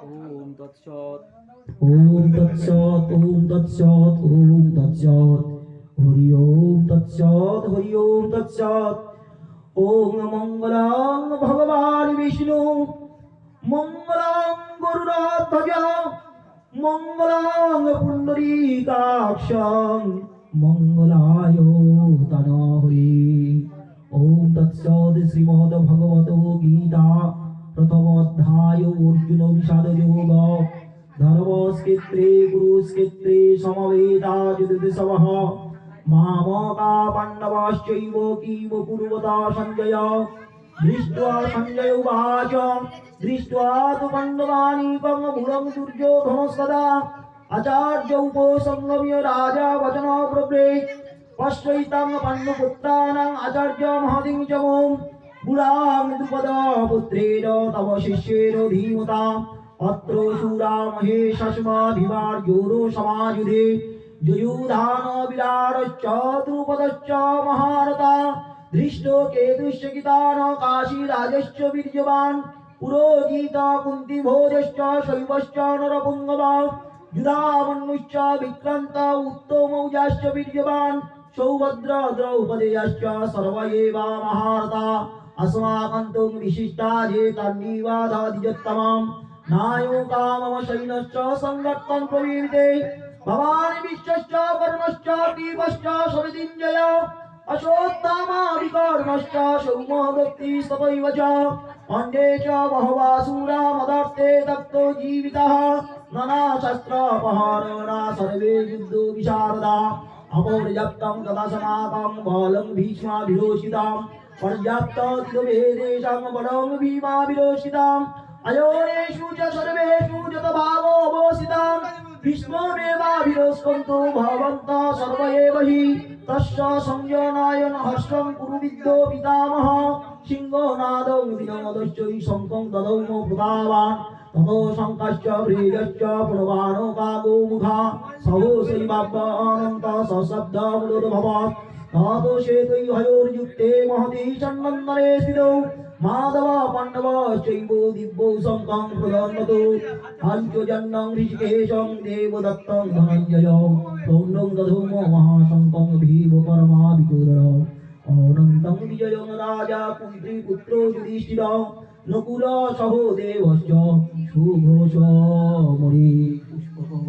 ওম তৎসৎ। ওম তৎসৎ ওম তৎসৎ ওম তৎসৎ হরি ওম তৎসৎ হরি ওম তৎসৎ। ওম মঙ্গলং ভগবান বিষ্ণু মঙ্গলং গরুড়ধ্বজ মঙ্গলং পুণ্ডরীকাক্ষং মঙ্গলায় তনহরি। ওম তৎসৎ শ্রীমদ্ ভগবত গীতা প্রথম অধ্যায় অর্জুন বিষাদ যোগ ধর্মক্ষেত্রে কুরুক্ষেত্রে সমবেতাযুদ্ধসবহ মামকা পাণ্ডবাশ্চৈব কিম কুর্বত সঞ্জয় দৃष्ट्वा সঞ্জয় উবাচ দৃष्ट्वा তু পাণ্ডবানীকং মূলং দুর্যোধনস্তদা আচার্য উপসংগম্য রাজা বচন ব্রব্রেৎ পশ্চৈতাং পাণ্ডুপুত্রাণাং আচার্য মহতিং চ মোম পুরাং দ্রুপদ পুত্রেণ তব শিষ্যেণ ধীমতা অত্র শূরা মহেশস্মাভিমার্জুনো সমাযুধে যুযুধান বিরাটশ্চ দ্রুপদশ্চ মহারথা ধৃষ্টকেতুশ্চ গীতান কাশীরাজশ্চ বীর্যবান পুরোহিত কুন্তিভোজশ্চ শৈবশ্চ নরপুঙ্গবা युधामन्युश्च विक्रान्त उत्तमौजाश्च वीर्यवान् सौभद्र द्रौपदेयश्च सर्व एव महारथा अस्माकं तु विशिष्टा जेतान्निवादादिजत्तमाम् नायोकाममशैनश्च सङ्गत्तं प्रवीणिते भवानि विश्वश्च कर्मश्च दीपश्च सवितिञ्जय अशोत्तमा विकर्मश्च सौम्यवृत्ति तथैव च अन्ये च बहवासुरा मदर्थे तप्तो जीवितः नानाशस्त्रापहारेण सर्वे युद्धो विशारदा अपर्याप्तं तदा समाकं बलं भीष्माभिरोषितां पर्याप्ततिदुभेदेशं बलं भीमाभिरोषिताम् अयोनेषु च सर्वेषु जतभावो अवोसितां भीष्ममेवाभिरोष्कन्तु भवन्तः सर्व एव हि तस्य संजनायन हर्षं कुरुविद्यो पितामह सिंहनादं विनोदश्चै शङ्खं ददौ प्रदावान् ततो शङ्खश्च व्रेजश्च प्रणवानो कागोमुखा सहोसैवाभ्यानन्त सशब्दमुदुर्भवत् ततो शेतै हयोर्युक्ते महती सन्नन्दने स्थितौ माधव पाण्डवश्चैव दिव्यौ शङ्खं प्रदन्नतो पञ्चजन्यं ऋषिकेशं देवदत्तं धनञ्जय पौर्णं दधौ महाशङ्खं भीमकर्माभिचोदरम् अनन्तं विजयं राजा कुन्तीपुत्रो युधिष्ठिरः नकुल सहोदेवश्च सुघोषमणि पुष्पकः।